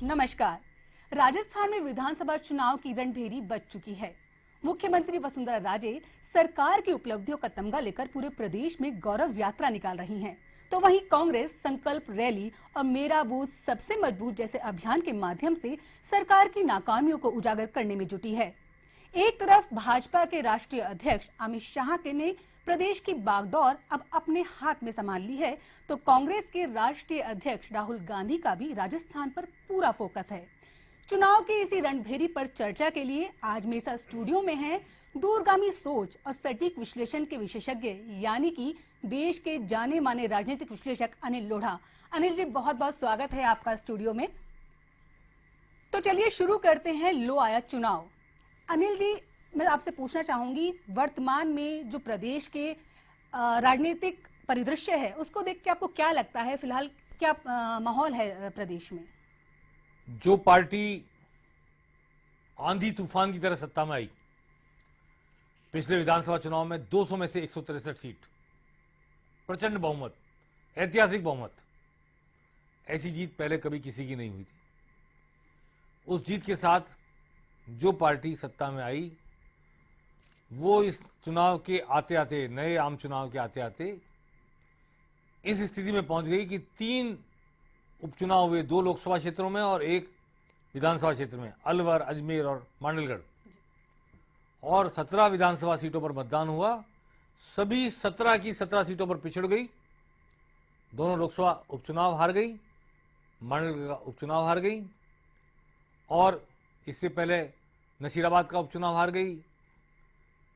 नमस्कार। राजस्थान में विधानसभा चुनाव की रणभेरी बज चुकी है। मुख्यमंत्री वसुंधरा राजे सरकार की उपलब्धियों का तमगा लेकर पूरे प्रदेश में गौरव यात्रा निकाल रही हैं। तो वहीं कांग्रेस संकल्प रैली और मेरा बूथ सबसे मजबूत जैसे अभियान के माध्यम से सरकार की नाकामियों को उजागर करने में जुटी है। एक तरफ भाजपा के राष्ट्रीय अध्यक्ष अमित शाह के ने प्रदेश की बागडोर अब अपने हाथ में संभाल ली है, तो कांग्रेस के राष्ट्रीय अध्यक्ष राहुल गांधी का भी राजस्थान पर पूरा फोकस है। चुनाव की इसी रणभेरी पर चर्चा के लिए आज मेरे साथ स्टूडियो में हैं दूरगामी सोच और सटीक विश्लेषण के विशेषज्ञ यानी कि देश के जाने माने राजनीतिक विश्लेषक अनिल लोढ़ा। अनिल जी, बहुत बहुत स्वागत है आपका स्टूडियो में। तो चलिए शुरू करते हैं लो आया चुनाव। अनिल जी, मैं आपसे पूछना चाहूंगी, वर्तमान में जो प्रदेश के राजनीतिक परिदृश्य है उसको देख के आपको क्या लगता है, फिलहाल क्या माहौल है प्रदेश में? जो पार्टी आंधी तूफान की तरह सत्ता में आई, पिछले विधानसभा चुनाव में 200 में से 163 सीट, प्रचंड बहुमत, ऐतिहासिक बहुमत, ऐसी जीत पहले कभी किसी की नहीं हुई थी। उस जीत के साथ जो पार्टी सत्ता में आई वो इस चुनाव के आते आते, नए आम चुनाव के आते आते इस स्थिति में पहुंच गई कि 3 उपचुनाव हुए, 2 लोकसभा क्षेत्रों में और 1 विधानसभा क्षेत्र में, अलवर, अजमेर और मांडलगढ़, और 17 विधानसभा सीटों पर मतदान हुआ। सभी 17 की 17 सीटों पर पिछड़ गई। दोनों लोकसभा उपचुनाव हार गई, मांडलगढ़ का उपचुनाव हार गई, और इससे पहले नसीराबाद का उपचुनाव हार गई।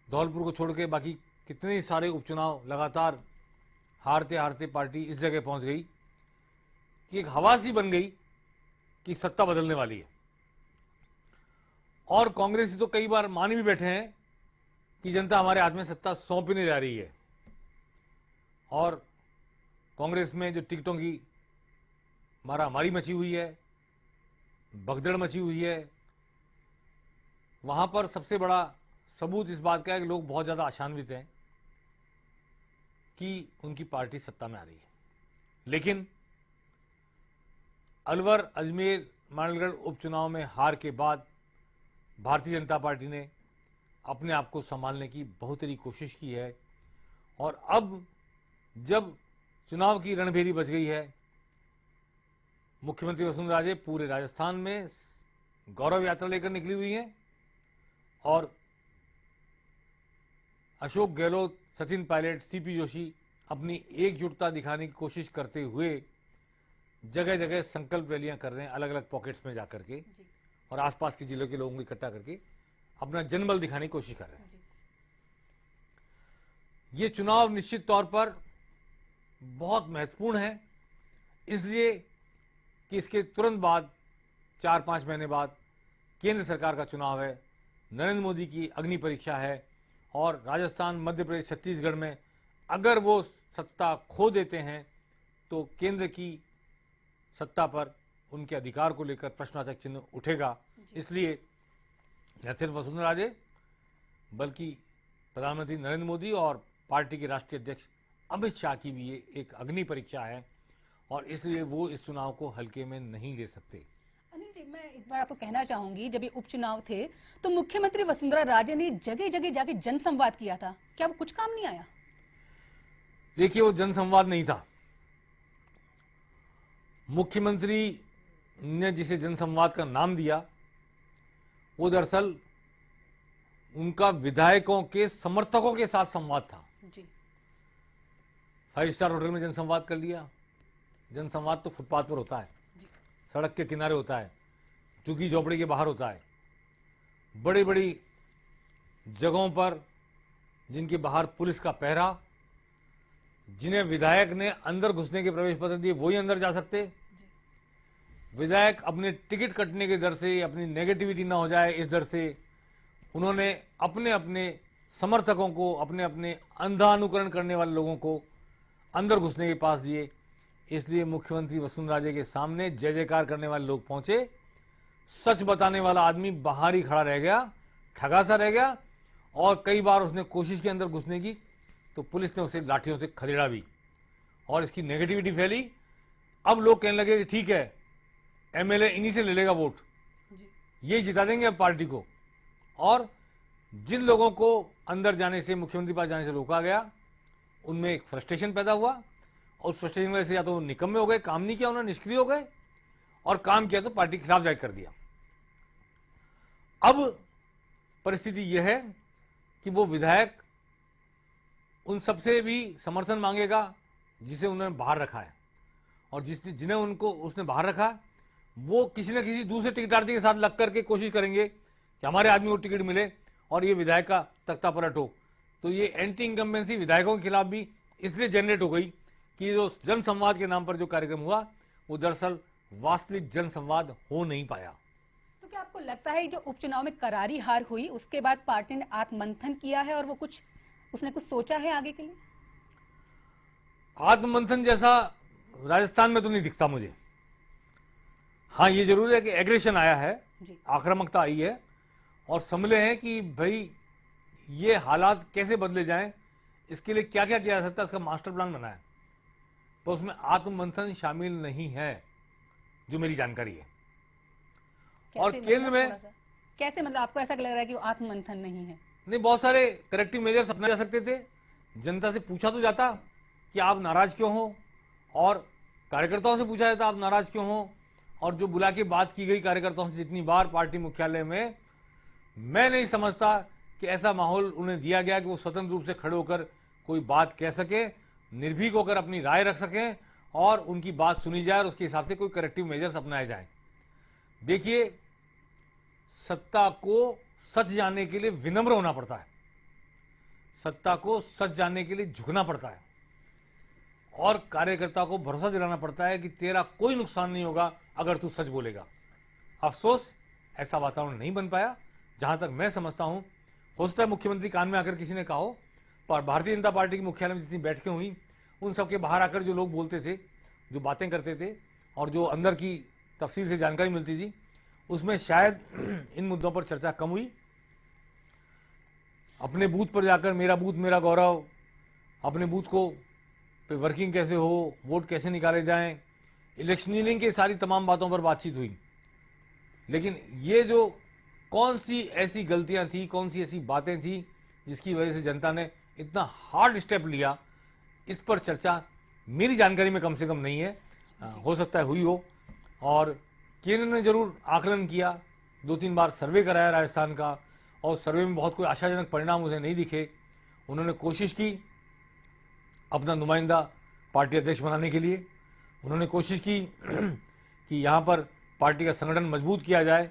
धौलपुर को छोड़ के बाकी कितने ही सारे उपचुनाव लगातार हारते हारते पार्टी इस जगह पहुंच गई कि एक हवा सी बन गई कि सत्ता बदलने वाली है। और कांग्रेसी तो कई बार मान भी बैठे हैं कि जनता हमारे हाथ में सत्ता सौंपने जा रही है। और कांग्रेस में जो टिकटों की मारामारी मची हुई है, भगदड़ मची हुई है, वहां पर सबसे बड़ा सबूत इस बात का है कि लोग बहुत ज्यादा आशान्वित हैं कि उनकी पार्टी सत्ता में आ रही है। लेकिन अलवर, अजमेर, मांडलगढ़ उपचुनाव में हार के बाद भारतीय जनता पार्टी ने अपने आप को संभालने की बहुतेरी कोशिश की है। और अब जब चुनाव की रणभेरी बच गई है, मुख्यमंत्री वसुंधरा राजे पूरे राजस्थान में गौरव यात्रा लेकर निकली हुई हैं और अशोक गहलोत, सचिन पायलट, सीपी जोशी अपनी एकजुटता दिखाने की कोशिश करते हुए जगह जगह संकल्प रैलियां कर रहे हैं, अलग अलग पॉकेट्स में जाकर के, और आसपास के जिलों के लोगों को इकट्ठा करके अपना जनबल दिखाने की कोशिश कर रहे हैं। ये चुनाव निश्चित तौर पर बहुत महत्वपूर्ण है, इसलिए कि इसके तुरंत बाद 4-5 महीने बाद केंद्र सरकार का चुनाव है, नरेंद्र मोदी की अग्नि परीक्षा है, और राजस्थान, मध्य प्रदेश, छत्तीसगढ़ में अगर वो सत्ता खो देते हैं तो केंद्र की सत्ता पर उनके अधिकार को लेकर प्रश्नवाचक चिन्ह उठेगा। इसलिए न सिर्फ वसुंधरा राजे बल्कि प्रधानमंत्री नरेंद्र मोदी और पार्टी के राष्ट्रीय अध्यक्ष अमित शाह की भी ये एक अग्नि परीक्षा है, और इसलिए वो इस चुनाव को हल्के में नहीं ले सकते। अनिल जी, मैं एक बार आपको कहना चाहूंगी, जब ये उपचुनाव थे तो मुख्यमंत्री वसुंधरा राजे ने जगह जगह जाके जनसंवाद किया था, क्या वो कुछ काम नहीं आया? देखिए, वो जनसंवाद नहीं था। मुख्यमंत्री ने जिसे जनसंवाद का नाम दिया वो दरअसल उनका विधायकों के समर्थकों के साथ संवाद था। जी। 5 स्टार होटल में जनसंवाद कर लिया। जनसंवाद तो फुटपाथ पर होता है, सड़क के किनारे होता है, झुग्गी झोपड़ी के बाहर होता है, बड़ी बड़ी जगहों पर जिनके बाहर पुलिस का पहरा, जिन्हें विधायक ने अंदर घुसने के प्रवेश पत्र दिए वही अंदर जा सकते। विधायक अपने टिकट कटने के डर से, अपनी नेगेटिविटी ना हो जाए इस डर से, उन्होंने अपने अपने समर्थकों को, अपने अपने अंधा अनुकरण करने वाले लोगों को अंदर घुसने के पास दिए। इसलिए मुख्यमंत्री वसुंधरा राजे के सामने जय जयकार करने वाले लोग पहुंचे, सच बताने वाला आदमी बाहर ही खड़ा रह गया, ठगा सा रह गया, और कई बार उसने कोशिश की अंदर घुसने की तो पुलिस ने उसे लाठियों से खदेड़ा भी, और इसकी नेगेटिविटी फैली। अब लोग कहने लगे कि ठीक है, एमएलए इन्हीं से ले लेगा वोट, जी। ये जिता देंगे अब पार्टी को। और जिन लोगों को अंदर जाने से, मुख्यमंत्री पास जाने से रोका गया, उनमें एक फ्रस्ट्रेशन पैदा हुआ और उस फ्रस्ट्रेशन की वजह से या तो वो निकम्मे हो गए, काम नहीं किया उन्होंने, निष्क्रिय हो गए, और काम किया तो पार्टी के खिलाफ जाहिर कर दिया। अब परिस्थिति यह है कि वो विधायक उन सबसे भी समर्थन मांगेगा जिसे उन्होंने बाहर रखा है, और जिन्हें उनको उसने बाहर रखा, वो किसी न किसी दूसरे टिकटार्थी के साथ लग करके कोशिश करेंगे कि हमारे आदमी को टिकट मिले और ये विधायक का तख्ता पलट हो। तो ये एंटी इनकम्बेंसी विधायकों के खिलाफ भी इसलिए जनरेट हो गई कि जो जनसंवाद के नाम पर जो कार्यक्रम हुआ वो दरअसल वास्तविक जनसंवाद हो नहीं पाया। तो क्या आपको लगता है जो उपचुनाव में करारी हार हुई उसके बाद पार्टी ने आत्ममंथन किया है और वो उसने कुछ सोचा है आगे के लिए? आत्ममंथन जैसा राजस्थान में तो नहीं दिखता मुझे। हाँ, ये जरूर है कि एग्रेशन आया है, आक्रामकता आई है, और समझे हैं कि भाई ये हालात कैसे बदले जाएं, इसके लिए क्या क्या किया जा सकता है, इसका मास्टर प्लान बना है। तो उसमें आत्ममंथन शामिल नहीं है, जो मेरी जानकारी है। और केंद्र में कैसे, मतलब आपको ऐसा लग रहा है कि वो आत्ममंथन नहीं है? नहीं, बहुत सारे करेक्टिव मेजर्स अपनाए जा सकते थे। जनता से पूछा तो जाता कि आप नाराज क्यों हो, और कार्यकर्ताओं से पूछा जाता आप नाराज क्यों हो, और जो बुला के बात की गई कार्यकर्ताओं से जितनी बार पार्टी मुख्यालय में, मैं नहीं समझता कि ऐसा माहौल उन्हें दिया गया कि वो स्वतंत्र रूप से खड़े होकर कोई बात कह सके, निर्भीक होकर अपनी राय रख सकें और उनकी बात सुनी जाए और उसके हिसाब से कोई करेक्टिव मेजर्स अपनाए जाएं। देखिए, सत्ता को सच जानने के लिए विनम्र होना पड़ता है, सत्ता को सच जानने के लिए झुकना पड़ता है, और कार्यकर्ता को भरोसा दिलाना पड़ता है कि तेरा कोई नुकसान नहीं होगा अगर तू सच बोलेगा। अफसोस ऐसा वातावरण नहीं बन पाया। जहां तक मैं समझता हूं, हो सकता है मुख्यमंत्री कान में आकर किसी ने कहा हो, पर भारतीय जनता पार्टी के मुख्यालय में जितनी बैठकें हुई, उन सबके बाहर आकर जो लोग बोलते थे, जो बातें करते थे, और जो अंदर की तफसील से जानकारी मिलती थी, उसमें शायद इन मुद्दों पर चर्चा कम हुई। अपने बूथ पर जाकर मेरा बूथ मेरा गौरव, अपने बूथ को पे वर्किंग कैसे हो, वोट कैसे निकाले जाएं, इलेक्शनियरिंग की सारी तमाम बातों पर बातचीत हुई। लेकिन ये जो कौन सी ऐसी गलतियां थी, कौन सी ऐसी बातें थी जिसकी वजह से जनता ने इतना हार्ड स्टेप लिया, इस पर चर्चा मेरी जानकारी में कम से कम नहीं है। हो सकता है हुई हो, और केंद्र ने जरूर आकलन किया, 2-3 बार सर्वे कराया राजस्थान का, और सर्वे में बहुत कोई आशाजनक परिणाम उसे नहीं दिखे। उन्होंने कोशिश की अपना नुमाइंदा पार्टी अध्यक्ष बनाने के लिए, उन्होंने कोशिश की कि यहाँ पर पार्टी का संगठन मजबूत किया जाए,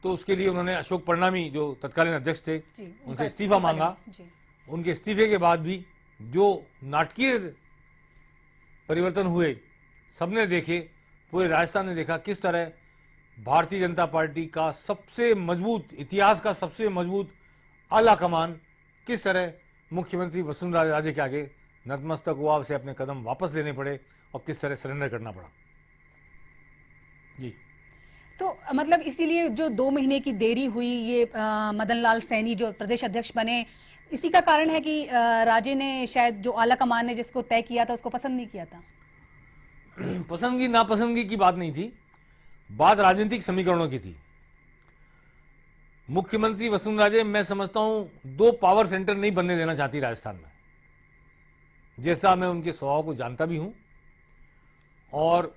तो उसके लिए उन्होंने अशोक परनामी जो तत्कालीन अध्यक्ष थे उनसे इस्तीफा मांगा। उनके इस्तीफे के बाद भी जो नाटकीय परिवर्तन हुए सबने देखे, पूरे राजस्थान ने देखा किस तरह भारतीय जनता पार्टी का सबसे मजबूत, इतिहास का सबसे मजबूत आला कमान किस तरह मुख्यमंत्री वसुंधरा राजे के आगे नतमस्तक हुआ, उसे अपने कदम वापस लेने पड़े और किस तरह सरेंडर करना पड़ा। जी, तो मतलब इसीलिए जो 2 महीने की देरी हुई, ये मदन लाल सैनी जो प्रदेश अध्यक्ष बने, इसी का कारण है कि राजे ने शायद जो आला कमान ने जिसको तय किया था उसको पसंद नहीं किया था? पसंदगी नापसंदगी की बात नहीं थी, बात राजनीतिक समीकरणों की थी। मुख्यमंत्री वसुंधरा राजे, मैं समझता हूं, 2 पावर सेंटर नहीं बनने देना चाहती राजस्थान में, जैसा मैं उनके स्वभाव को जानता भी हूं। और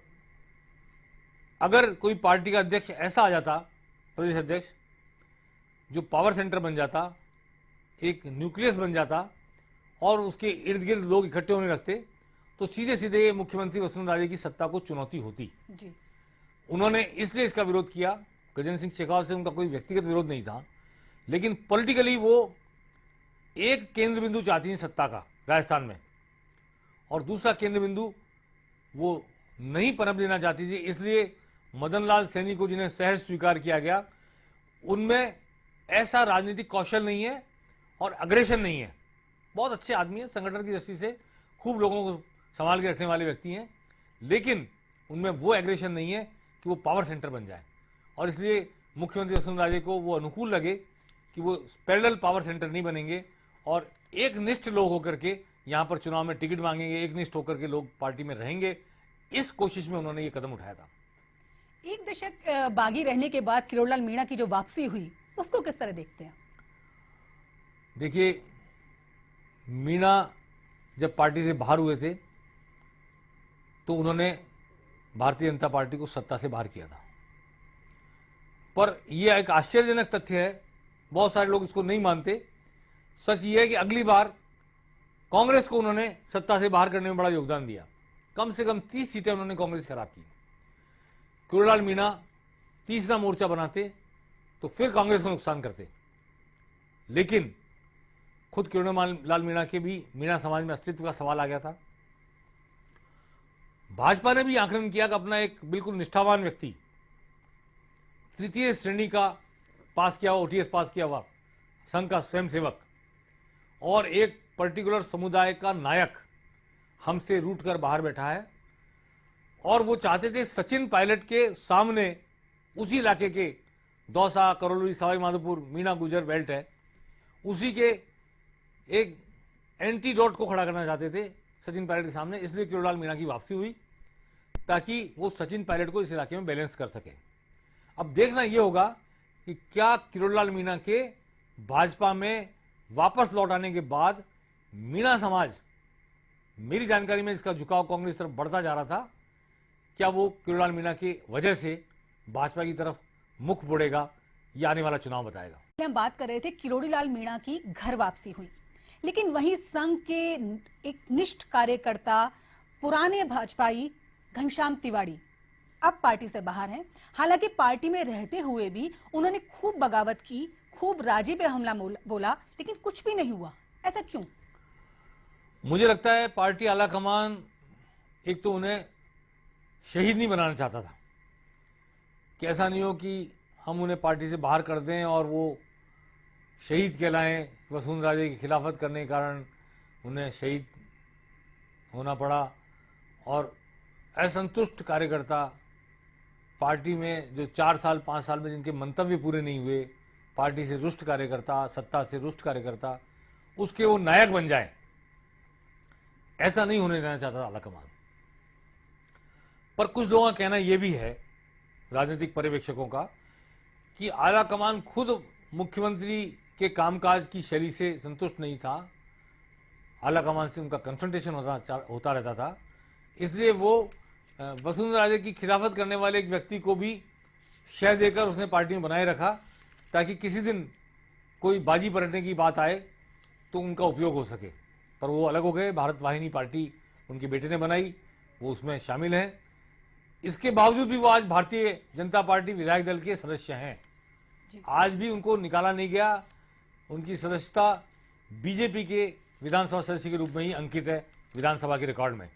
अगर कोई पार्टी का अध्यक्ष ऐसा आ जाता, प्रदेश अध्यक्ष, जो पावर सेंटर बन जाता, एक न्यूक्लियस बन जाता और उसके इर्द गिर्द लोग इकट्ठे होने लगते, तो सीधे सीधे मुख्यमंत्री वसुंधरा राजे की सत्ता को चुनौती होती जी। उन्होंने इसलिए इसका विरोध किया। गजेंद्र सिंह शेखावत से उनका कोई व्यक्तिगत विरोध नहीं था, लेकिन पॉलिटिकली वो एक केंद्र बिंदु चाहती हैं सत्ता का राजस्थान में, और दूसरा केंद्र बिंदु वो नहीं पनप देना चाहती थी। इसलिए मदन लाल सैनी को, जिन्हें सहर्ष स्वीकार किया गया, उनमें ऐसा राजनीतिक कौशल नहीं है और अग्रेशन नहीं है। बहुत अच्छे आदमी हैं, संगठन की दृष्टि से खूब लोगों को संभाल के रखने वाले व्यक्ति हैं, लेकिन उनमें वो एग्रेशन नहीं है कि वो पावर सेंटर बन जाए। और इसलिए मुख्यमंत्री वसुंधरा राजे को वो अनुकूल लगे कि वो पैरेलल पावर सेंटर नहीं बनेंगे और एक निष्ठ लोग होकर के यहाँ पर चुनाव में टिकट मांगेंगे, एक निष्ठ होकर के लोग पार्टी में रहेंगे। इस कोशिश में उन्होंने ये कदम उठाया था। एक दशक बागी रहने के बाद किरोड़ीलाल मीणा की जो वापसी हुई उसको किस तरह देखते हैं? देखिए, मीणा जब पार्टी से बाहर हुए थे तो उन्होंने भारतीय जनता पार्टी को सत्ता से बाहर किया था। पर यह एक आश्चर्यजनक तथ्य है, बहुत सारे लोग इसको नहीं मानते। सच ये है कि अगली बार कांग्रेस को उन्होंने सत्ता से बाहर करने में बड़ा योगदान दिया। कम से कम 30 सीटें उन्होंने कांग्रेस खराब की। किरोड़ीलाल मीणा तीसरा मोर्चा बनाते तो फिर कांग्रेस को नुकसान करते, लेकिन खुद किरोड़ीलाल मीणा के भी मीणा समाज में अस्तित्व का सवाल आ गया था। भाजपा ने भी आकलन किया कि अपना एक बिल्कुल निष्ठावान व्यक्ति, तृतीय श्रेणी का पास किया हुआ, ओटीएस पास किया हुआ संघ का स्वयंसेवक और एक पर्टिकुलर समुदाय का नायक हमसे रूठ कर बाहर बैठा है। और वो चाहते थे सचिन पायलट के सामने उसी इलाके के दौसा, करौली, सवाई माधोपुर, मीणा गुजर बेल्ट है, उसी के एक एंटीडोट को खड़ा करना चाहते थे सचिन पायलट के सामने। इसलिए किरोड़ीलाल मीणा की वापसी हुई ताकि वो सचिन पायलट को इस इलाके में बैलेंस कर सके। अब देखना यह होगा कि क्या किरोड़ीलाल मीणा के भाजपा में वापस लौट आने के बाद मीणा समाज, मेरी जानकारी में इसका झुकाव कांग्रेस तरफ बढ़ता जा रहा था, क्या वो किरोड़ीलाल मीणा की वजह से भाजपा की तरफ मुख मोड़ेगा, यह आने वाला चुनाव बताएगा। हम बात कर रहे थे किरोड़ीलाल मीणा की घर वापसी हुई, लेकिन वहीं संघ के एक निष्ठ कार्यकर्ता पुराने भाजपाई घनश्याम तिवारी अब पार्टी से बाहर हैं। हालांकि पार्टी में रहते हुए भी उन्होंने खूब बगावत की, खूब राजी पे हमला बोला, लेकिन कुछ भी नहीं हुआ। ऐसा क्यों? मुझे लगता है पार्टी आलाकमान एक तो उन्हें शहीद नहीं बनाना चाहता था कि ऐसा नहीं हो कि हम उन्हें पार्टी से बाहर कर दें और वो शहीद कहलाएं। वसुंधरा राजे की खिलाफत करने के कारण उन्हें शहीद होना पड़ा। और असंतुष्ट कार्यकर्ता, पार्टी में जो 4 साल 5 साल में जिनके मंतव्य पूरे नहीं हुए, पार्टी से रुष्ट कार्यकर्ता, सत्ता से रुष्ट कार्यकर्ता, उसके वो नायक बन जाए, ऐसा नहीं होने देना चाहता आलाकमान। पर कुछ लोगों का कहना यह भी है, राजनीतिक पर्यवेक्षकों का, कि आलाकमान खुद मुख्यमंत्री के कामकाज की शैली से संतुष्ट नहीं था। आलाकमान से उनका कन्फ्रंटेशन होता रहता था, इसलिए वो वसुंधरा राजे की खिलाफत करने वाले एक व्यक्ति को भी शय देकर उसने पार्टी में बनाए रखा ताकि किसी दिन कोई बाजी पलटने की बात आए तो उनका उपयोग हो सके। पर वो अलग हो गए। भारत वाहिनी पार्टी उनके बेटे ने बनाई, वो उसमें शामिल हैं। इसके बावजूद भी वो आज भारतीय जनता पार्टी विधायक दल के सदस्य हैं। आज भी उनको निकाला नहीं गया। उनकी सदस्यता बीजेपी के विधानसभा सदस्य के रूप में ही अंकित है विधानसभा के रिकॉर्ड में।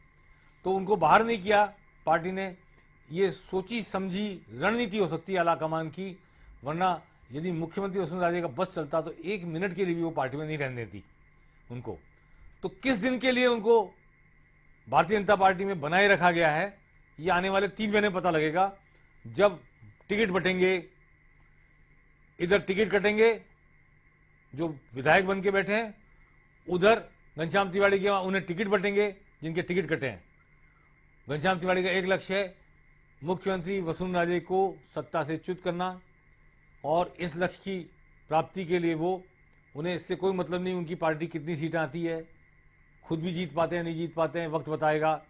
तो उनको बाहर नहीं किया पार्टी ने। ये सोची समझी रणनीति हो सकती है आलाकमान की, वरना यदि मुख्यमंत्री वसुंधरा राजे का बस चलता तो 1 मिनट के लिए भी वो पार्टी में नहीं रहने देती उनको। तो किस दिन के लिए उनको भारतीय जनता पार्टी में बनाए रखा गया है, ये आने वाले 3 महीने पता लगेगा, जब टिकट बटेंगे। इधर टिकट कटेंगे जो विधायक बन के बैठे हैं, उधर घनश्याम तिवारी के उन्हें टिकट बटेंगे जिनके टिकट कटे हैं। घनश्याम तिवारी का एक लक्ष्य है मुख्यमंत्री वसुंधरा राजे को सत्ता से च्युत करना, और इस लक्ष्य की प्राप्ति के लिए उन्हें इससे कोई मतलब नहीं उनकी पार्टी कितनी सीटें आती है, खुद भी जीत पाते हैं नहीं जीत पाते हैं, वक्त बताएगा।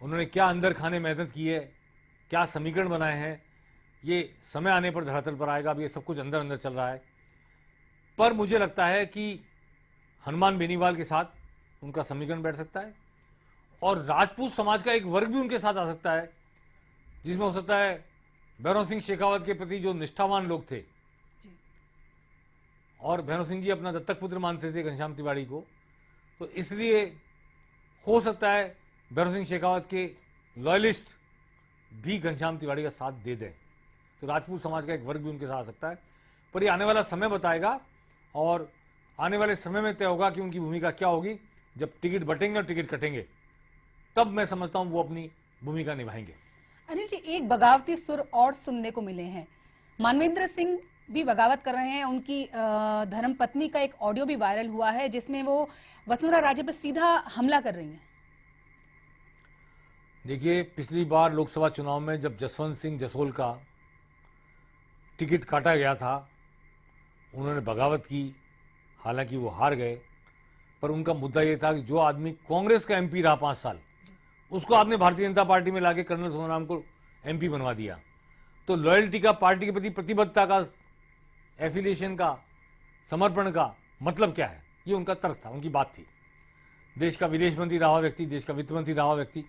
उन्होंने क्या अंदर खाने मेहनत की है, क्या समीकरण बनाए हैं, ये समय आने पर धरातल पर आएगा। अब ये सब कुछ अंदर अंदर चल रहा है। पर मुझे लगता है कि हनुमान बेनीवाल के साथ उनका समीकरण बैठ सकता है, और राजपूत समाज का एक वर्ग भी उनके साथ आ सकता है, जिसमें हो सकता है भैरव सिंह शेखावत के प्रति जो निष्ठावान लोग थे, और भैरव सिंह जी अपना दत्तक पुत्र मानते थे घनश्याम तिवारी को, तो इसलिए हो सकता है भैरव सिंह शेखावत के लॉयलिस्ट भी घनश्याम तिवारी का साथ दे दें। तो राजपूत समाज का एक वर्ग भी उनके साथ आ सकता है। पर ये आने वाला समय बताएगा, और आने वाले समय में तय होगा कि उनकी भूमिका क्या होगी। जब टिकट बटेंगे और टिकट कटेंगे, तब मैं समझता हूं वो अपनी भूमिका निभाएंगे। अनिल जी, एक बगावती सुर और सुनने को मिले हैं। मानवेंद्र सिंह भी बगावत कर रहे हैं। उनकी धर्मपत्नी का एक ऑडियो भी वायरल हुआ है जिसमें वो वसुंधरा राजे पर सीधा हमला कर रही हैं। देखिए, पिछली बार लोकसभा चुनाव में जब जसवंत सिंह जसोल का टिकट काटा गया था, उन्होंने बगावत की। हालांकि वो हार गए, पर उनका मुद्दा ये था कि जो आदमी कांग्रेस का एमपी रहा 5 साल, उसको आपने भारतीय जनता पार्टी में लाके कर्नल सोनाराम को एमपी बनवा दिया। तो लॉयल्टी का, पार्टी के प्रति प्रतिबद्धता का, एफिलिएशन का, समर्पण का मतलब क्या है? ये उनका तर्क था, उनकी बात थी। देश का विदेश मंत्री रहा हुआ व्यक्ति, देश का वित्त मंत्री रहा हुआ व्यक्ति,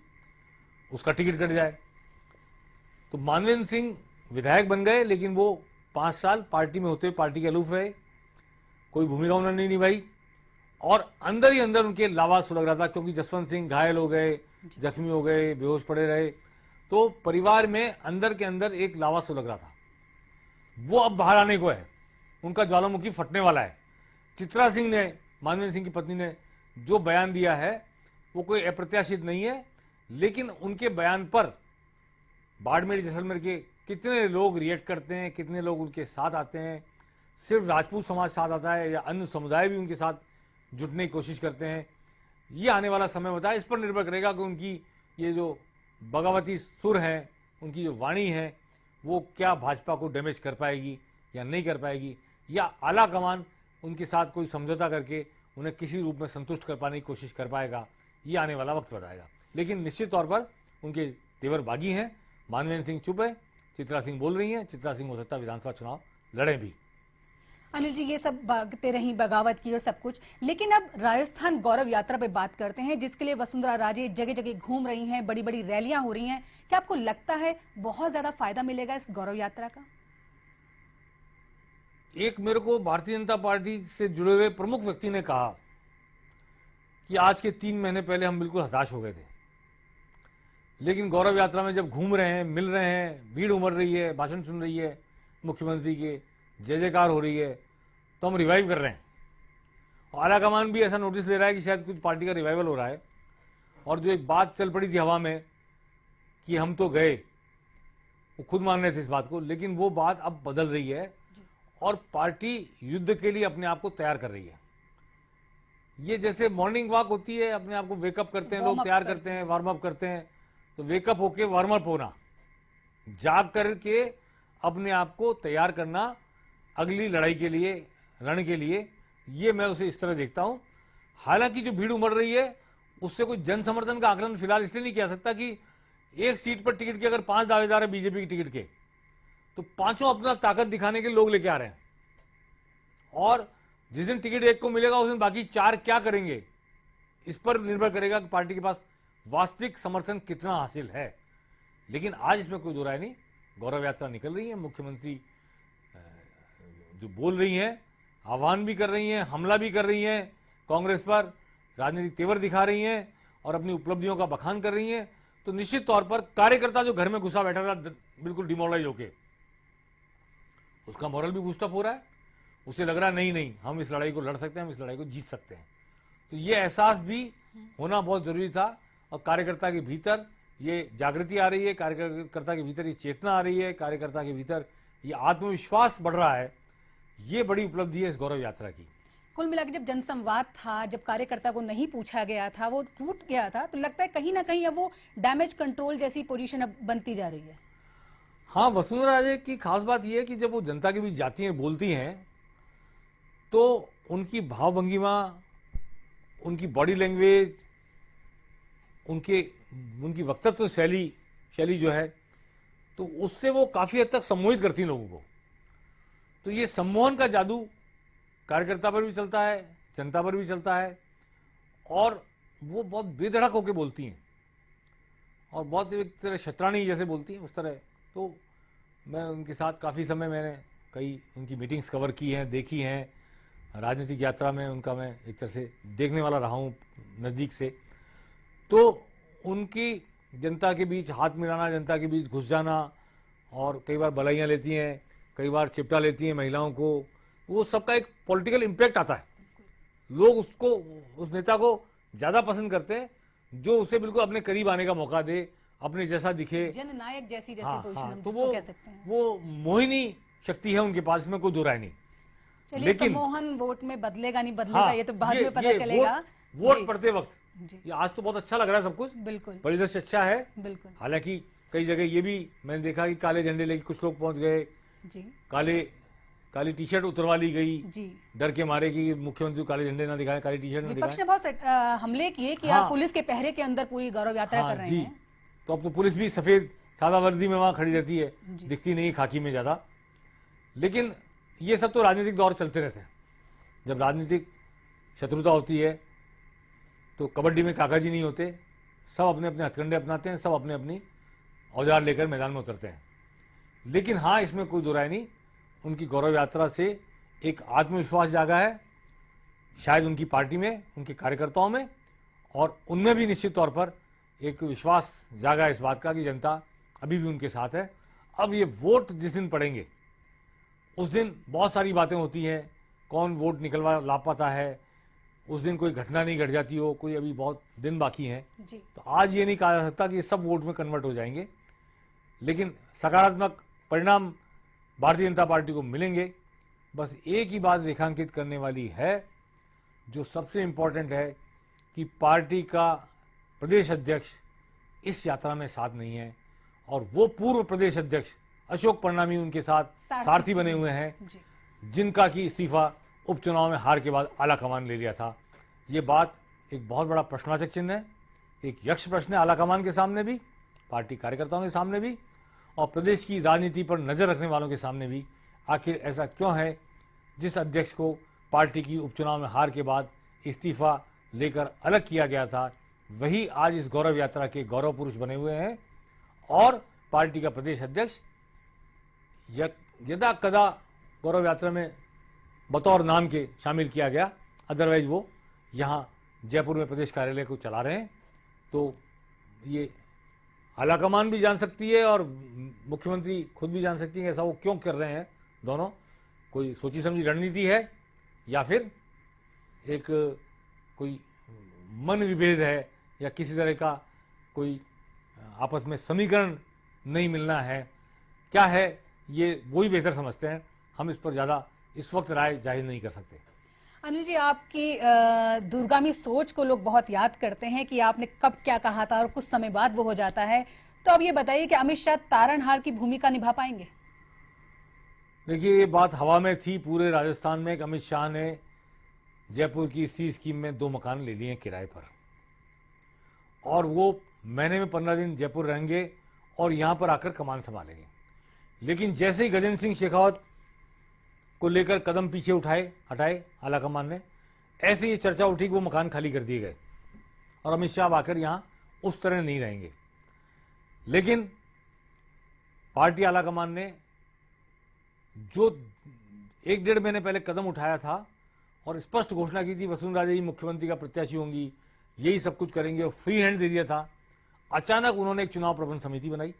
उसका टिकट कट जाए। तो मानवेंद्र सिंह विधायक बन गए, लेकिन वो 5 साल पार्टी में होते हुए पार्टी के अलूफ रहे, कोई भूमिका उन्होंने नहीं निभाई, और अंदर ही अंदर उनके लावा सुलग रहा था, क्योंकि जसवंत सिंह घायल हो गए, जख्मी हो गए, बेहोश पड़े रहे। तो परिवार में अंदर के अंदर एक लावा सुलग रहा था। वो अब बाहर आने को है, उनका ज्वालामुखी फटने वाला है। चित्रा सिंह ने, मानवेंद्र सिंह की पत्नी ने जो बयान दिया है वो कोई अप्रत्याशित नहीं है, लेकिन उनके बयान पर बाड़मेर जैसलमेर के कितने लोग रिएक्ट करते हैं, कितने लोग उनके साथ आते हैं। सिर्फ राजपूत समाज साथ आता है या अन्य समुदाय भी उनके साथ जुटने की कोशिश करते हैं, ये आने वाला समय बताए। इस पर निर्भर करेगा कि उनकी ये जो बगावती सुर है, उनकी जो वाणी है, वो क्या भाजपा को डैमेज कर पाएगी या नहीं कर पाएगी, या आला कमान उनके साथ कोई समझौता करके उन्हें किसी रूप में संतुष्ट कर पाने की कोशिश कर पाएगा। ये आने वाला वक्त बताएगा। लेकिन निश्चित तौर पर उनके तेवर बागी हैं। मानवेंद्र सिंह चुप है, चित्रा सिंह बोल रही हैं। चित्रा सिंह हो सकता है विधानसभा चुनाव लड़े भी। अनिल जी, ये सब बातें रही, बगावत की और सब कुछ, लेकिन अब राजस्थान गौरव यात्रा पे बात करते हैं, जिसके लिए वसुंधरा राजे जगह जगह घूम रही हैं, बड़ी बड़ी रैलियां हो रही हैं। क्या आपको लगता है बहुत ज्यादा फायदा मिलेगा इस गौरव यात्रा का? एक मेरे को भारतीय जनता पार्टी से जुड़े हुए प्रमुख व्यक्ति ने कहा कि आज के 3 महीने पहले हम बिल्कुल हताश हो गए थे, लेकिन गौरव यात्रा में जब घूम रहे हैं, मिल रहे हैं, भीड़ उमड़ रही है, भाषण सुन रही है मुख्यमंत्री के, जय जयकार हो रही है, तो हम रिवाइव कर रहे हैं। और आला कमान भी ऐसा नोटिस ले रहा है कि शायद कुछ पार्टी का रिवाइवल हो रहा है। और जो एक बात चल पड़ी थी हवा में कि हम तो गए, वो खुद मान रहे थे इस बात को, लेकिन वो बात अब बदल रही है और पार्टी युद्ध के लिए अपने आप को तैयार कर रही है। ये जैसे मॉर्निंग वॉक होती है, अपने आप को वेकअप करते हैं लोग, तैयार करते हैं, वार्म अप करते हैं। तो वेकअप होके वार्म अप होना, जाग करके अपने आप को तैयार करना अगली लड़ाई के लिए, रण के लिए, ये मैं उसे इस तरह देखता हूं। हालांकि जो भीड़ उमड़ रही है उससे कोई जन समर्थन का आकलन फिलहाल इसलिए नहीं किया सकता कि एक सीट पर टिकट के अगर 5 दावेदार है बीजेपी की टिकट के, तो पांचों अपना ताकत दिखाने के लोग लेके आ रहे हैं, और जिस दिन टिकट एक को मिलेगा उस दिन बाकी 4 क्या करेंगे, इस पर निर्भर करेगा कि पार्टी के पास वास्तविक समर्थन कितना हासिल है। लेकिन आज इसमें कोई दो राय नहीं, गौरव यात्रा निकल रही है, मुख्यमंत्री जो बोल रही हैं, आह्वान भी कर रही हैं, हमला भी कर रही हैं कांग्रेस पर, राजनीतिक तेवर दिखा रही हैं और अपनी उपलब्धियों का बखान कर रही हैं। तो निश्चित तौर पर कार्यकर्ता जो घर में घुसा बैठा था बिल्कुल डिमोरलाइज होके, उसका मोरल भी बूस्टअप हो रहा है। उसे लग रहा है नहीं नहीं, हम इस लड़ाई को लड़ सकते हैं, हम इस लड़ाई को जीत सकते हैं। तो ये एहसास भी होना बहुत जरूरी था, और कार्यकर्ता के भीतर ये जागृति आ रही है, कार्यकर्ता के भीतर ये चेतना आ रही है, कार्यकर्ता के भीतर ये आत्मविश्वास बढ़ रहा है। ये बड़ी उपलब्धि है इस गौरव यात्रा की। कुल मिलाकर जब जनसंवाद था, जब कार्यकर्ता को नहीं पूछा गया था, वो टूट गया था, तो लगता है कहीं ना कहीं अब वो डैमेज कंट्रोल जैसी पोजीशन अब बनती जा रही है। हाँ, वसुंधरा राजे की खास बात यह है कि जब वो जनता के बीच जाती हैं, बोलती हैं, तो उनकी भावभंगिमा, उनकी बॉडी लैंग्वेज, उनकी वक्तव्य शैली जो है, तो उससे वो काफी हद तक सम्मोहित करती हैं लोगों को। तो ये सम्मोहन का जादू कार्यकर्ता पर भी चलता है, जनता पर भी चलता है, और वो बहुत बेधड़क होकर बोलती हैं और बहुत एक तरह शतरानी जैसे बोलती हैं, उस तरह। तो मैं उनके साथ काफ़ी समय मैंने कई उनकी मीटिंग्स कवर की हैं, देखी हैं। राजनीतिक यात्रा में उनका मैं एक तरह से देखने वाला रहा हूँ नज़दीक से। तो उनकी जनता के बीच हाथ मिलाना, जनता के बीच घुस जाना, और कई बार बधाइयाँ लेती हैं, कई बार चिपटा लेती हैं महिलाओं को, वो सबका एक पॉलिटिकल इम्पैक्ट आता है। लोग उसको, उस नेता को ज़्यादा पसंद करते हैं जो उसे बिल्कुल अपने करीब आने का मौका दे, अपने जैसा दिखे, जननायक जैसी हाँ, पोजीशन हाँ, हम तो जिसको कह सकते हैं। वो मोहिनी शक्ति है उनके पास, इसमें कोई दो राय नहीं। चलिए, लेकिन सम्मोहन वोट में बदलेगा नहीं बदलेगा, हाँ, ये तो बाद में पता ये चलेगा। वोट पड़ते वक्त जी ये आज तो बहुत अच्छा लग रहा है सब कुछ, बिल्कुल परिदृश्य अच्छा है। बिल्कुल हालांकि कई जगह ये भी मैंने देखा कि काले झंडे लेके कुछ लोग पहुंच गए, जी काली टी शर्ट उतरवा ली गई, जी डर के मारे कि मुख्यमंत्री को काले झंडे ना दिखाएं, काली टी शर्ट ना विपक्ष दिखाएं। ने बहुत हमले किए कि हाँ। आप पुलिस के पहरे के अंदर पूरी गौरव यात्रा हाँ कर रहे जी, हैं। तो अब तो पुलिस भी सफेद सादा वर्दी में वहां खड़ी रहती है, जी। दिखती नहीं खाकी में ज्यादा। लेकिन ये सब तो राजनीतिक दौर चलते रहते हैं। जब राजनीतिक शत्रुता होती है तो कबड्डी में काका जी नहीं होते, सब अपने अपने हथकंडे अपनाते हैं, सब अपने अपनी औजार लेकर मैदान में उतरते हैं। लेकिन हाँ, इसमें कोई दो राय नहीं, उनकी गौरव यात्रा से एक आत्मविश्वास जागा है, शायद उनकी पार्टी में, उनके कार्यकर्ताओं में, और उनमें भी निश्चित तौर पर एक विश्वास जागा है इस बात का कि जनता अभी भी उनके साथ है। अब ये वोट जिस दिन पड़ेंगे उस दिन बहुत सारी बातें होती हैं, कौन वोट निकलवा ला पाता है, उस दिन कोई घटना नहीं घट जाती हो, कोई अभी बहुत दिन बाकी हैं, जी तो आज ये नहीं कहा जा सकता कि ये सब वोट में कन्वर्ट हो जाएंगे। लेकिन सकारात्मक परिणाम भारतीय जनता पार्टी को मिलेंगे। बस एक ही बात रेखांकित करने वाली है, जो सबसे इंपॉर्टेंट है, कि पार्टी का प्रदेश अध्यक्ष इस यात्रा में साथ नहीं है, और वो पूर्व प्रदेश अध्यक्ष अशोक परनामी उनके साथ सारथी बने हुए हैं, जी जिनका की इस्तीफा उपचुनाव में हार के बाद आला कमान ले लिया था। ये बात एक बहुत बड़ा प्रश्नवाचक चिन्ह है, एक यक्ष प्रश्न है आला कमान के सामने भी, पार्टी कार्यकर्ताओं के सामने भी, और प्रदेश की राजनीति पर नजर रखने वालों के सामने भी। आखिर ऐसा क्यों है जिस अध्यक्ष को पार्टी की उपचुनाव में हार के बाद इस्तीफा लेकर अलग किया गया था, वही आज इस गौरव यात्रा के गौरव पुरुष बने हुए हैं, और पार्टी का प्रदेश अध्यक्ष यदा कदा गौरव यात्रा में बतौर नाम के शामिल किया गया, अदरवाइज वो यहाँ जयपुर में प्रदेश कार्यालय को चला रहे हैं। तो ये आलाकमान भी जान सकती है और मुख्यमंत्री खुद भी जान सकती है ऐसा वो क्यों कर रहे हैं। दोनों कोई सोची समझी रणनीति है, या फिर एक कोई मन विभेद है, या किसी तरह का कोई आपस में समीकरण नहीं मिलना है, क्या है, ये वही बेहतर समझते हैं। हम इस पर ज़्यादा इस वक्त राय जाहिर नहीं कर सकते। अनिल जी, आपकी दूरगामी सोच को लोग बहुत याद करते हैं कि आपने कब क्या कहा था और कुछ समय बाद वो हो जाता है। तो अब ये बताइए कि अमित शाह तारनहार की भूमिका निभा पाएंगे? देखिए, ये बात हवा में थी पूरे राजस्थान में कि अमित शाह ने जयपुर की इसी स्कीम में 2 मकान ले लिए किराए पर, और वो महीने में 15 दिन जयपुर रहेंगे और यहाँ पर आकर कमान संभालेंगे। लेकिन जैसे ही गजेंद्र सिंह शेखावत को लेकर कदम पीछे हटाए आला कमान ने, ऐसे ये चर्चा उठी कि वो मकान खाली कर दिए गए और अमित शाह आकर यहाँ उस तरह नहीं रहेंगे। लेकिन पार्टी आला कमान ने जो 1-1.5 महीने पहले कदम उठाया था और स्पष्ट घोषणा की थी वसुंधरा राजे ही मुख्यमंत्री का प्रत्याशी होंगी, यही सब कुछ करेंगे, और फ्री हैंड दे दिया था, अचानक उन्होंने एक चुनाव प्रबंध समिति बनाई,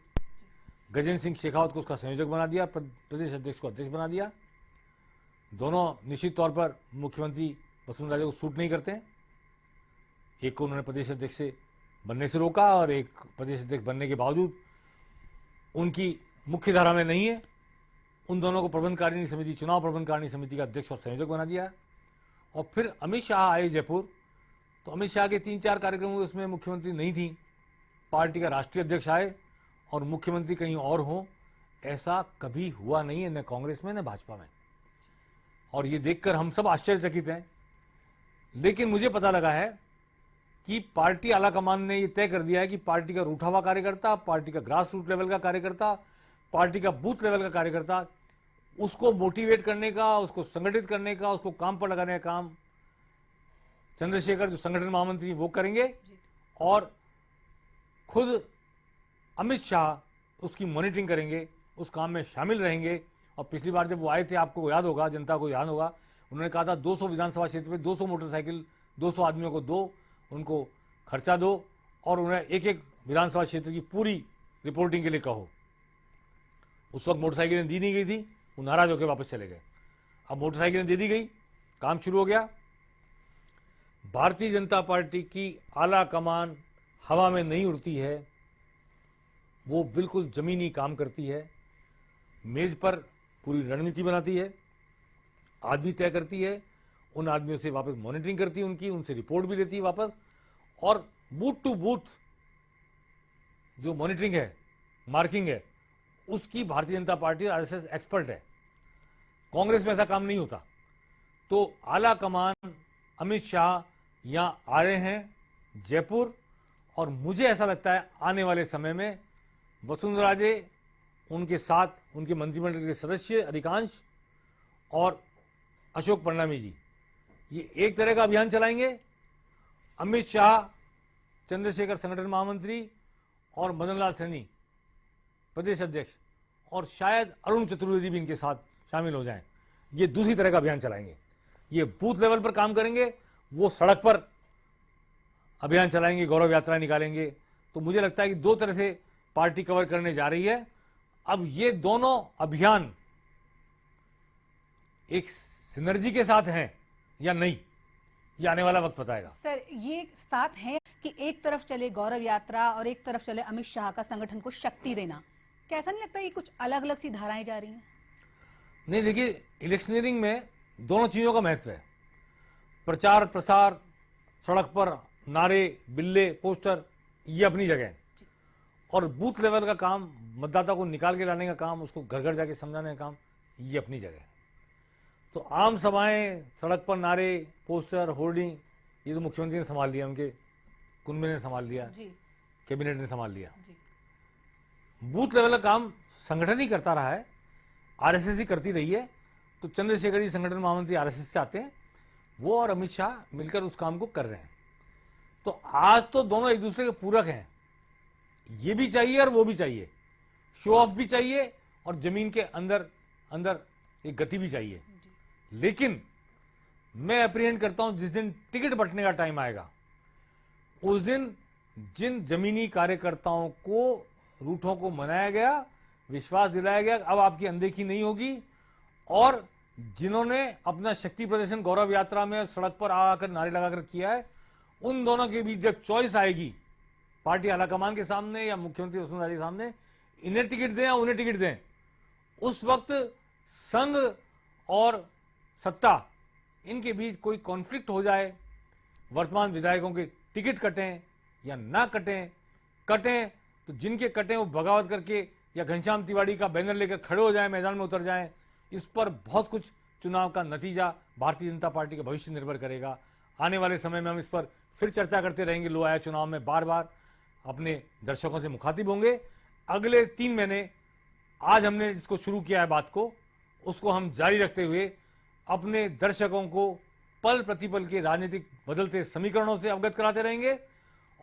गजेंद्र सिंह शेखावत को उसका संयोजक बना दिया, प्रदेश अध्यक्ष को अध्यक्ष बना दिया। दोनों निश्चित तौर पर मुख्यमंत्री वसुंधरा राजे को सूट नहीं करते हैं। एक को उन्होंने प्रदेश अध्यक्ष से बनने से रोका, और एक प्रदेश अध्यक्ष बनने के बावजूद उनकी मुख्य धारा में नहीं है। उन दोनों को प्रबंधकारिणी समिति, चुनाव प्रबंधकारिणी समिति का अध्यक्ष और संयोजक बना दिया। और फिर अमित शाह आए जयपुर, तो अमित शाह के 3-4 कार्यक्रम हुए, उसमें मुख्यमंत्री नहीं थी। पार्टी का राष्ट्रीय अध्यक्ष आए और मुख्यमंत्री कहीं और हो, ऐसा कभी हुआ नहीं है, न कांग्रेस में न भाजपा में, और ये देखकर हम सब आश्चर्यचकित हैं। लेकिन मुझे पता लगा है कि पार्टी आला कमान ने ये तय कर दिया है कि पार्टी का रूठा हुआ कार्यकर्ता, पार्टी का ग्रास रूट लेवल का कार्यकर्ता, पार्टी का बूथ लेवल का कार्यकर्ता, उसको मोटिवेट करने का, उसको संगठित करने का, उसको काम पर लगाने का काम चंद्रशेखर जो संगठन महामंत्री वो करेंगे, और खुद अमित शाह उसकी मॉनिटरिंग करेंगे, उस काम में शामिल रहेंगे। और पिछली बार जब वो आए थे, आपको याद होगा, जनता को याद होगा, उन्होंने कहा था 200 विधानसभा क्षेत्र में 200 मोटरसाइकिल 200 आदमियों को दो, उनको खर्चा दो, और उन्हें एक-एक विधानसभा क्षेत्र की पूरी रिपोर्टिंग के लिए कहो। उस वक्त मोटरसाइकिलें दी नहीं गई थी, वो नाराज होकर वापस चले गए। अब मोटरसाइकिलें दे दी गई, काम शुरू हो गया। भारतीय जनता पार्टी की आला कमान हवा में नहीं उड़ती है, वो बिल्कुल जमीनी काम करती है, मेज पर पूरी रणनीति बनाती है, आदमी तय करती है, उन आदमियों से वापस मॉनिटरिंग करती है उनकी, उनसे रिपोर्ट भी लेती है वापस, और बूथ टू बूथ जो मॉनिटरिंग है, मार्किंग है, उसकी भारतीय जनता पार्टी और आरएसएस एक्सपर्ट है। कांग्रेस में ऐसा काम नहीं होता। तो आला कमान अमित शाह यहां आ रहे हैं जयपुर, और मुझे ऐसा लगता है आने वाले समय में वसुंधरा राजे, उनके साथ उनके मंत्रिमंडल के सदस्य अधिकांश और अशोक परनामी जी, ये एक तरह का अभियान चलाएंगे। अमित शाह, चंद्रशेखर संगठन महामंत्री और मदन लाल सैनी प्रदेश अध्यक्ष, और शायद अरुण चतुर्वेदी भी इनके साथ शामिल हो जाएं। ये दूसरी तरह का अभियान चलाएंगे। ये बूथ लेवल पर काम करेंगे, वो सड़क पर अभियान चलाएंगे, गौरव यात्रा निकालेंगे। तो मुझे लगता है कि दो तरह से पार्टी कवर करने जा रही है। अब ये दोनों अभियान एक सिनर्जी के साथ हैं या नहीं, ये आने वाला वक्त बताएगा। सर, ये साथ है कि एक तरफ चले गौरव यात्रा और एक तरफ चले अमित शाह का संगठन को शक्ति देना। कैसा नहीं लगता ये कुछ अलग अलग सी धाराएं जा रही हैं? नहीं, देखिए, इलेक्शनियरिंग में दोनों चीजों का महत्व है। प्रचार प्रसार, सड़क पर नारे, बिल्ले, पोस्टर, ये अपनी जगह है, और बूथ लेवल का काम, मतदाता को निकाल के लाने का काम, उसको घर घर जाके समझाने का काम, ये अपनी जगह है। तो आम सभाएं, सड़क पर नारे, पोस्टर, होर्डिंग, ये तो मुख्यमंत्री ने संभाल लिया, उनके कुनबे ने संभाल लिया, कैबिनेट ने संभाल लिया। बूथ लेवल का काम संगठन ही करता रहा है, आरएसएस ही करती रही है। तो चंद्रशेखर जी संगठन महामंत्री आरएसएस से आते हैं, वो और अमित शाह मिलकर उस काम को कर रहे हैं। तो आज तो दोनों एक दूसरे के पूरक हैं। ये भी चाहिए और वो भी चाहिए, शो ऑफ भी चाहिए और जमीन के अंदर अंदर एक गति भी चाहिए। लेकिन मैं अप्रीहेंड करता हूं जिस दिन टिकट बंटने का टाइम आएगा, उस दिन जिन जमीनी कार्यकर्ताओं को, रूठों को मनाया गया, विश्वास दिलाया गया अब आपकी अनदेखी नहीं होगी, और जिन्होंने अपना शक्ति प्रदर्शन गौरव यात्रा में सड़क पर आकर नारे लगाकर किया है, उन दोनों के बीच जब चॉइस आएगी पार्टी आलाकमान के सामने या मुख्यमंत्री वसुंधरा राजे के सामने, इन्हें टिकट दें या उन्हें टिकट दें, उस वक्त संघ और सत्ता, इनके बीच कोई कॉन्फ्लिक्ट हो जाए, वर्तमान विधायकों के टिकट कटें या ना कटें, कटें तो जिनके कटें वो बगावत करके या घनश्याम तिवारी का बैनर लेकर खड़े हो जाएं, मैदान में उतर जाएं, इस पर बहुत कुछ चुनाव का नतीजा भारतीय जनता पार्टी का भविष्य निर्भर करेगा। आने वाले समय में हम इस पर फिर चर्चा करते रहेंगे। लो आया चुनाव में बार बार अपने दर्शकों से मुखातिब होंगे। अगले 3 महीने, आज हमने जिसको शुरू किया है बात को, उसको हम जारी रखते हुए अपने दर्शकों को पल प्रतिपल के राजनीतिक बदलते समीकरणों से अवगत कराते रहेंगे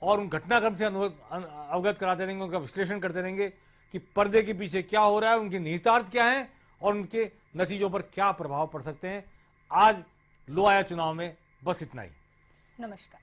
और उन घटनाक्रम से अवगत कराते रहेंगे, उनका विश्लेषण करते रहेंगे कि पर्दे के पीछे क्या हो रहा है, उनके निहितार्थ क्या हैं और उनके नतीजों पर क्या प्रभाव पड़ सकते हैं। आज लो आया चुनाव में बस इतना ही। नमस्कार।